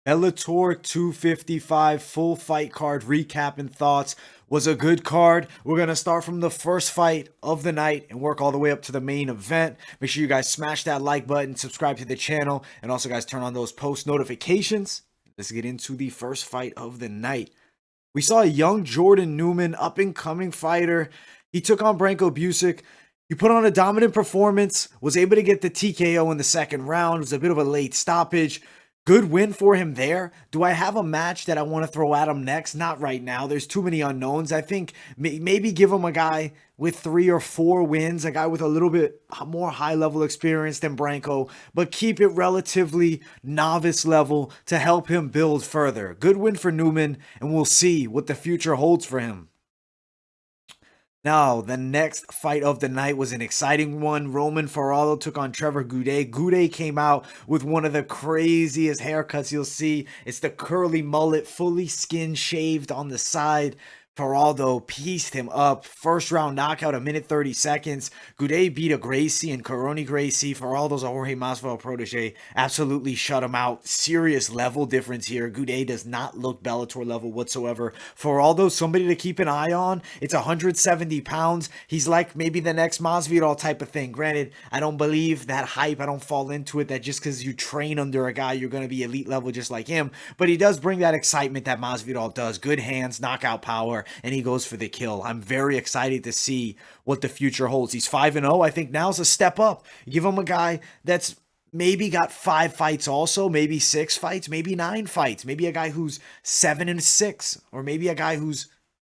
Bellator 255 full fight card recap and thoughts. Was a good card. We're going to start from the first fight of the night and work all the way up to the main event. Make sure you guys smash that like button, subscribe to the channel, and also guys turn on those post notifications. Let's get into the first fight of the night. We saw a young Jordan Newman, up and coming fighter. He took on Branco. He put on a dominant performance, was able to get the TKO in the second round. It was a bit of a late stoppage. Good win for him there. Do I have a match that I want to throw at him next? Not right now. There's too many unknowns. I think maybe give him a guy with 3 or 4 wins, a guy with a little bit more high-level experience than Branco, but keep it relatively novice level to help him build further. Good win for Newman, and we'll see what the future holds for him. Now, the next fight of the night was an exciting one. Farada took on Trevor Goude. Goude came out with one of the craziest haircuts you'll see. It's the curly mullet, fully skin shaved on the side. Farada pieced him up. First round knockout, 1:30. Goude beat a Gracie and Kana Gracie. Farada's a Jorge Masvidal protege. Absolutely shut him out. Serious level difference here. Goude does not look Bellator level whatsoever. Farada, somebody to keep an eye on. It's 170 pounds. He's like maybe the next Masvidal type of thing. Granted, I don't believe that hype. I don't fall into it that just because you train under a guy, you're going to be elite level just like him. But he does bring that excitement that Masvidal does. Good hands, knockout power, and he goes for the kill. I'm very excited to see what the future holds. He's 5-0. I think now's a step up. Give him a guy that's maybe got 5 fights also, maybe 6 fights, maybe 9 fights, maybe a guy who's 7-6, or maybe a guy who's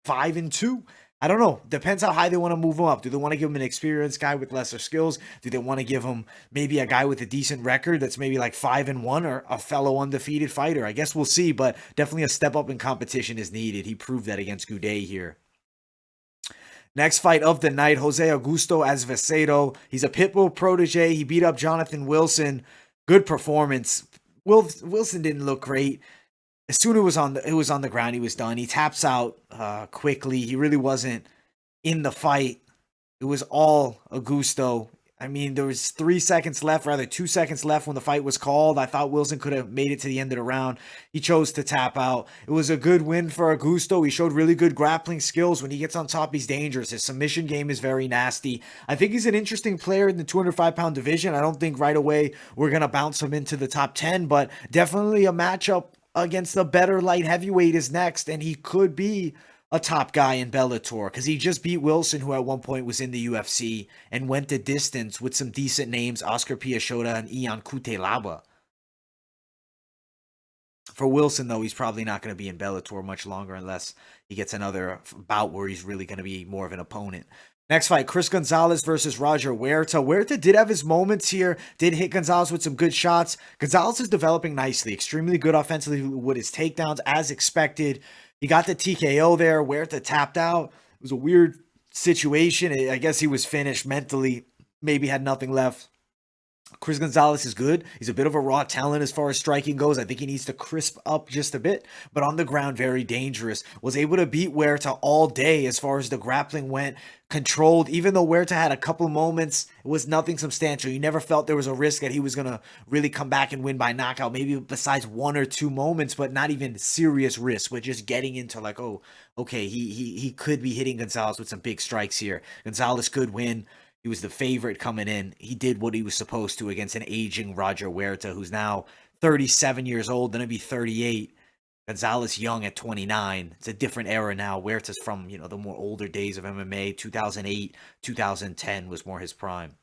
5-2. I don't know. Depends how high they want to move him up. Do they want to give him an experienced guy with lesser skills? Do they want to give him maybe a guy with a decent record that's maybe like 5-1, or a fellow undefeated fighter? I guess we'll see, but definitely a step up in competition is needed. He proved that against Goude here. Next fight of the night, Jose Augusto Azevedo. He's a Pitbull protege. He beat up Jonathan Wilson. Good performance. Wilson didn't look great. As soon as it was on the ground, he was done. He taps out quickly. He really wasn't in the fight. It was all Augusto. I mean, there was 2 seconds left when the fight was called. I thought Wilson could have made it to the end of the round. He chose to tap out. It was a good win for Augusto. He showed really good grappling skills. When he gets on top, he's dangerous. His submission game is very nasty. I think he's an interesting player in the 205-pound division. I don't think right away we're going to bounce him into the top 10, but definitely a matchup against the better light heavyweight is next, and he could be a top guy in Bellator because he just beat Wilson, who at one point was in the UFC, and went the distance with some decent names, Oscar Piachota and Ian Cutelaba. For Wilson, though, he's probably not going to be in Bellator much longer unless he gets another bout where he's really going to be more of an opponent. Next fight, Chris Gonzalez versus Roger Huerta. Huerta did have his moments here, did hit Gonzalez with some good shots. Gonzalez is developing nicely, extremely good offensively with his takedowns as expected. He got the TKO there. Huerta tapped out. It was a weird situation. I guess he was finished mentally, maybe had nothing left. Chris Gonzalez is good. He's a bit of a raw talent as far as striking goes. I think he needs to crisp up just a bit, but on the ground, very dangerous. Was able to beat Huerta all day as far as the grappling went. Controlled, even though Huerta had a couple moments, it was nothing substantial. You never felt there was a risk that he was going to really come back and win by knockout, maybe besides 1 or 2 moments, but not even serious risk, but just getting into like, oh, okay, he could be hitting Gonzalez with some big strikes here. Gonzalez could win. He was the favorite coming in. He did what he was supposed to against an aging Roger Huerta, who's now 37 years old, going to be 38. Gonzalez young at 29. It's a different era now. Huerta's from, the more older days of MMA. 2008, 2010 was more his prime.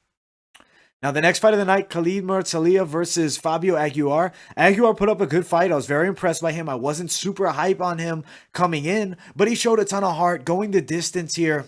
Now, the next fight of the night, Khalid Murtazaliev versus Fabio Aguiar. Aguiar put up a good fight. I was very impressed by him. I wasn't super hype on him coming in, but he showed a ton of heart, going the distance here.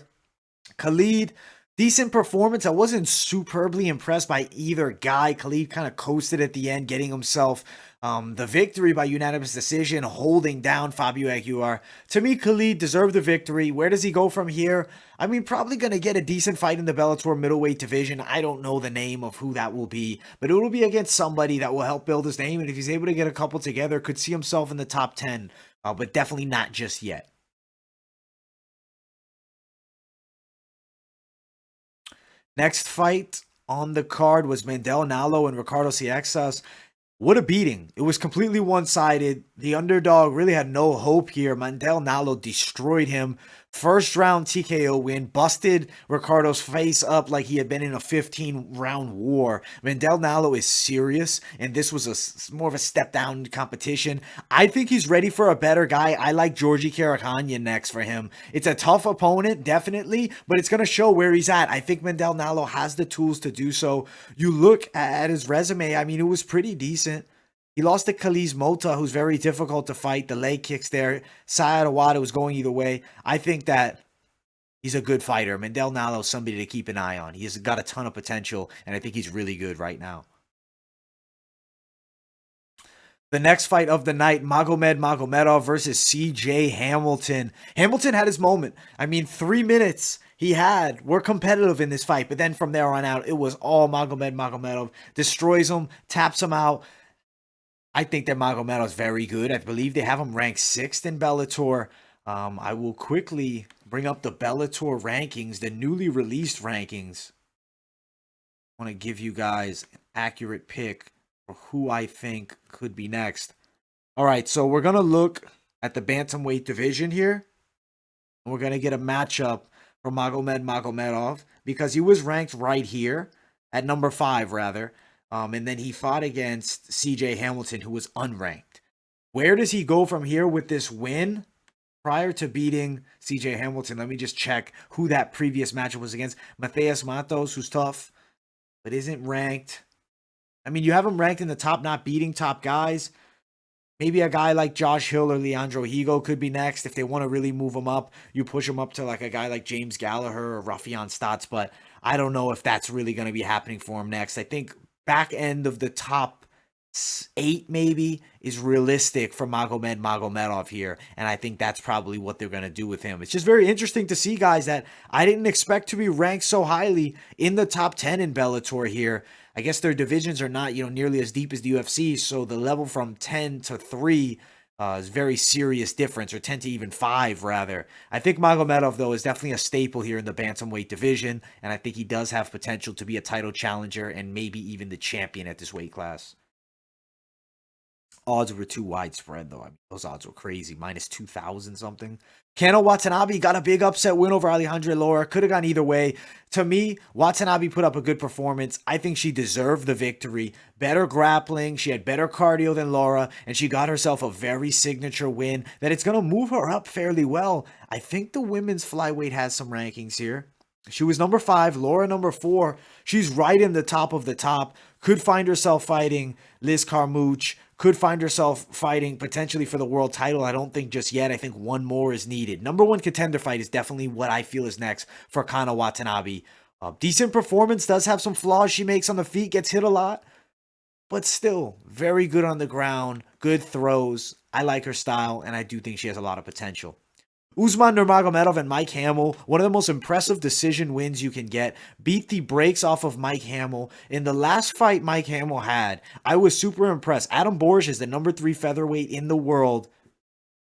Khalid, decent performance. I wasn't superbly impressed by either guy. Khalid kind of coasted at the end, getting himself the victory by unanimous decision, holding down Fabio Aguiar. To me, Khalid deserved the victory. Where does he go from here? I mean, probably going to get a decent fight in the Bellator middleweight division. I don't know the name of who that will be, but it will be against somebody that will help build his name. And if he's able to get a couple together, could see himself in the top 10, but definitely not just yet. Next fight on the card was Mandel, Nallo, and Ricardo Seixas. What a beating. It was completely one-sided. The underdog really had no hope here. Mandel Nallo destroyed him. First round TKO win. Busted Ricardo's face up like he had been in a 15-round war. Mandel Nallo is serious, and this was more of a step-down competition. I think he's ready for a better guy. I like Georgi Karakhanyan next for him. It's a tough opponent, definitely, but it's going to show where he's at. I think Mandel Nallo has the tools to do so. You look at his resume, I mean, it was pretty decent. He lost to Khalid Murtazaliev, who's very difficult to fight. The leg kicks there. Sayadawada was going either way. I think that he's a good fighter. Mandel Nallo is somebody to keep an eye on. He's got a ton of potential, and I think he's really good right now. The next fight of the night, Magomed Magomedov versus Cee Jay Hamilton. Hamilton had his moment. I mean, 3 minutes were competitive in this fight, but then from there on out, it was all Magomed Magomedov. Destroys him, taps him out. I think that Magomedov is very good. I believe they have him ranked 6th in Bellator. I will quickly bring up the Bellator rankings, the newly released rankings. I want to give you guys an accurate pick for who I think could be next. All right, so we're going to look at the bantamweight division here. And we're going to get a matchup for Magomed Magomedov because he was ranked right here at number 5, rather. And then he fought against Cee Jay Hamilton, who was unranked. Where does he go from here with this win? Prior to beating Cee Jay Hamilton, let me just check who that previous matchup was against. Matheus Matos, who's tough, but isn't ranked. I mean, you have him ranked in the top, not beating top guys. Maybe a guy like Josh Hill or Leandro Higo could be next. If they want to really move him up, you push him up to like a guy like James Gallagher or Rafian Stotts, but I don't know if that's really going to be happening for him next. I think back end of the top 8 maybe is realistic for Magomed Magomedov here, and I think that's probably what they're going to do with him. It's just very interesting to see guys that I didn't expect to be ranked so highly in the top 10 in Bellator here. I guess their divisions are not, nearly as deep as the UFC, so the level from 10 to 3 is very serious difference, or 10 to even 5, rather. I think Magomedov, though, is definitely a staple here in the bantamweight division, and I think he does have potential to be a title challenger and maybe even the champion at this weight class. Odds were too widespread, though. I mean, those odds were crazy. Minus 2,000 something. Kana Watanabe got a big upset win over Alejandra Lara. Could have gone either way. To me, Watanabe put up a good performance. I think she deserved the victory. Better grappling. She had better cardio than Lara, and she got herself a very signature win that it's going to move her up fairly well. I think the women's flyweight has some rankings here. She was number 5, Lara number 4. She's right in the top of the top. Could find herself fighting Liz Carmouche. Could find herself fighting potentially for the world title. I don't think just yet. I think one more is needed. Number 1 contender fight is definitely what I feel is next for Kana Watanabe. Decent performance, does have some flaws she makes on the feet, gets hit a lot, but still very good on the ground, good throws. I like her style, and I do think she has a lot of potential. Usman Nurmagomedov and Mike Hamel, one of the most impressive decision wins you can get, beat the brakes off of Mike Hamel. In the last fight Mike Hamel had, I was super impressed. Adam Borges is the number 3 featherweight in the world.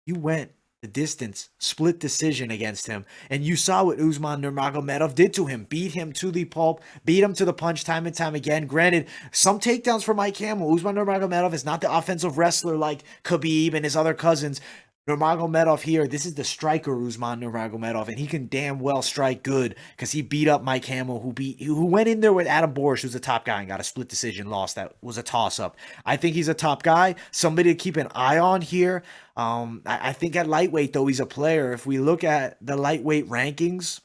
You went the distance, split decision against him, and you saw what Usman Nurmagomedov did to him. Beat him to the pulp, beat him to the punch time and time again. Granted, some takedowns for Mike Hamel. Usman Nurmagomedov is not the offensive wrestler like Khabib and his other cousins. Nurmagomedov here, this is the striker Usman Nurmagomedov, and he can damn well strike good because he beat up Mike Hamel, who went in there with Adam Borges, who's a top guy, and got a split decision loss that was a toss-up. I think he's a top guy, somebody to keep an eye on here. I think at lightweight, though, he's a player. If we look at the lightweight rankings,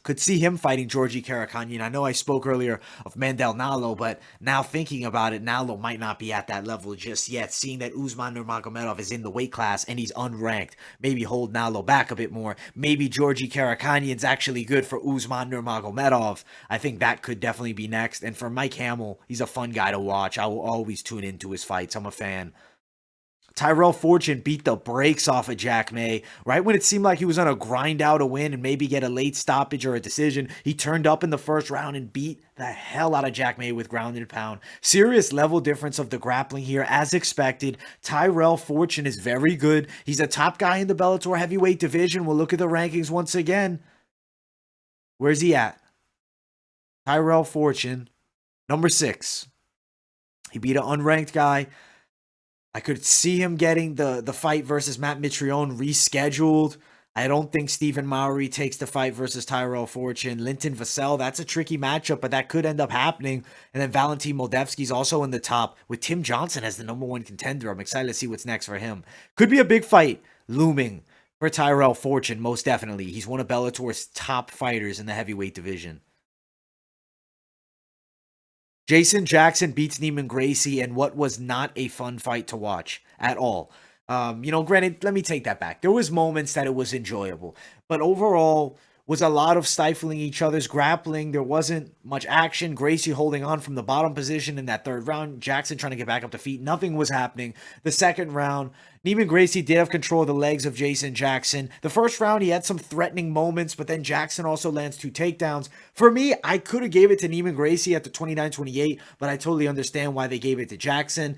could see him fighting Georgi Karakhanyan. I know I spoke earlier of Mandel Nallo, but now thinking about it, Nallo might not be at that level just yet. Seeing that Usman Nurmagomedov is in the weight class and he's unranked, maybe hold Nallo back a bit more. Maybe Georgi Karakhanyan's actually good for Usman Nurmagomedov. I think that could definitely be next. And for Mike Hamel, he's a fun guy to watch. I will always tune into his fights. I'm a fan. Tyrell Fortune beat the brakes off of Jack May. Right when it seemed like he was going to grind out a win and maybe get a late stoppage or a decision, he turned up in the first round and beat the hell out of Jack May with ground and pound. Serious level difference of the grappling here, as expected. Tyrell Fortune is very good. He's a top guy in the Bellator heavyweight division. We'll look at the rankings once again. Where's he at? Tyrell Fortune, number 6. He beat an unranked guy. I could see him getting the fight versus Matt Mitrione rescheduled. I don't think Stephen Mowry takes the fight versus Tyrell Fortune. Linton Vassell, that's a tricky matchup, but that could end up happening. And then Valentin Moldavsky's also in the top with Tim Johnson as the #1 contender. I'm excited to see what's next for him. Could be a big fight looming for Tyrell Fortune, most definitely. He's one of Bellator's top fighters in the heavyweight division. Jason Jackson beats Neiman Gracie in what was not a fun fight to watch at all. Granted, let me take that back. There was moments that it was enjoyable, but overall was a lot of stifling each other's grappling. There wasn't much action. Gracie holding on from the bottom position in that third round. Jackson trying to get back up to feet. Nothing was happening. The second round, Neiman Gracie did have control of the legs of Jason Jackson. The first round, he had some threatening moments, but then Jackson also lands 2 takedowns. For me, I could have gave it to Neiman Gracie at the 29-28, but I totally understand why they gave it to Jackson.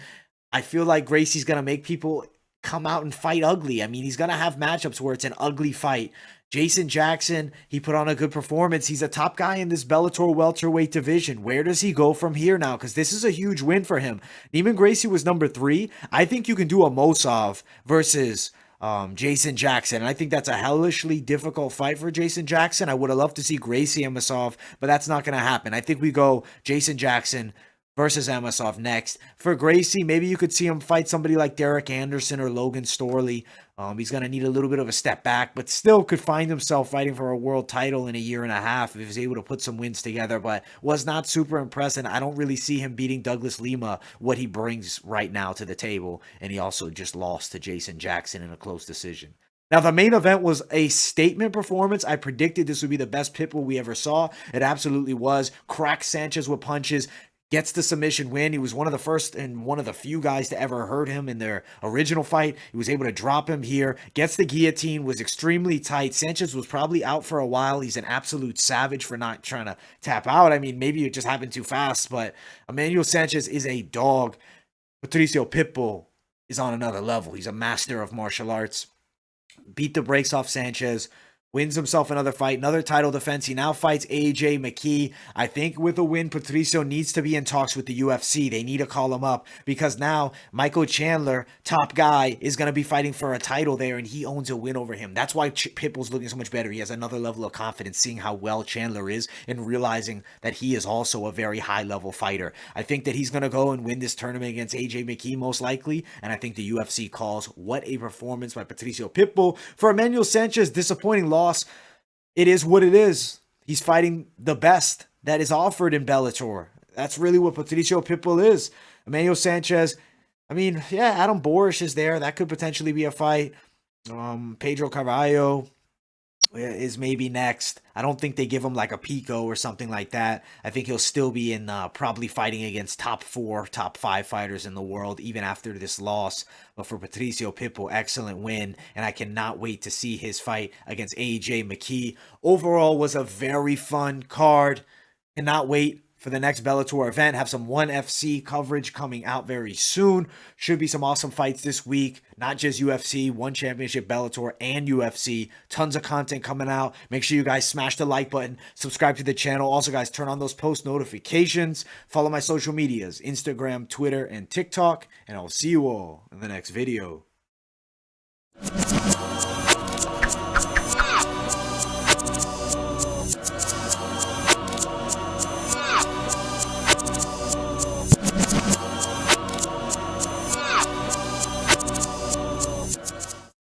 I feel like Gracie's going to make people come out and fight ugly. I mean, he's going to have matchups where it's an ugly fight. Jason Jackson, he put on a good performance. He's a top guy in this Bellator welterweight division. Where does he go from here now? Because this is a huge win for him. Neiman Gracie was #3. I think you can do a Mosov versus Jason Jackson. And I think that's a hellishly difficult fight for Jason Jackson. I would have loved to see Gracie and Mosov, but that's not going to happen. I think we go Jason Jackson versus Amosov next. For Gracie, maybe you could see him fight somebody like Derek Anderson or Logan Storley. He's going to need a little bit of a step back, but still could find himself fighting for a world title in a year and a half if he's able to put some wins together, but was not super impressed, and I don't really see him beating Douglas Lima, what he brings right now to the table, and he also just lost to Jason Jackson in a close decision. Now, the main event was a statement performance. I predicted this would be the best Pitbull we ever saw. It absolutely was. Cracks Sanchez with punches. Gets the submission win. He was one of the first and one of the few guys to ever hurt him in their original fight. He was able to drop him here. Gets the guillotine. Was extremely tight. Sanchez was probably out for a while. He's an absolute savage for not trying to tap out. I mean, maybe it just happened too fast, but Emmanuel Sanchez is a dog. Patricio Pitbull is on another level. He's a master of martial arts. Beat the brakes off Sanchez. Wins himself another fight, another title defense. He now fights AJ McKee. I think with a win, Patricio needs to be in talks with the UFC. They need to call him up because now Michael Chandler, top guy, is going to be fighting for a title there, and he owns a win over him. That's why Pitbull's looking so much better. He has another level of confidence seeing how well Chandler is and realizing that he is also a very high-level fighter. I think that he's going to go and win this tournament against AJ McKee most likely, and I think the UFC calls what a performance by Patricio Pitbull. For Emmanuel Sanchez, disappointing loss. It is what it is. He's fighting the best that is offered in Bellator. That's really what Patricio Pitbull is. Emmanuel Sanchez, I mean, yeah, Adam Borish is there. That could potentially be a fight. Pedro Carvalho is maybe next. I don't think they give him like a Pico or something like that. I think he'll still be in probably fighting against top 4, top 5 fighters in the world, even after this loss. But for Patricio Pitbull, excellent win, and I cannot wait to see his fight against AJ McKee. Overall, was a very fun card. Cannot wait for the next Bellator event. Have some ONE FC coverage coming out very soon. Should be some awesome fights this week. Not just UFC, ONE Championship, Bellator, and UFC. Tons of content coming out. Make sure you guys smash the like button. Subscribe to the channel. Also, guys, turn on those post notifications. Follow my social medias, Instagram, Twitter, and TikTok. And I'll see you all in the next video.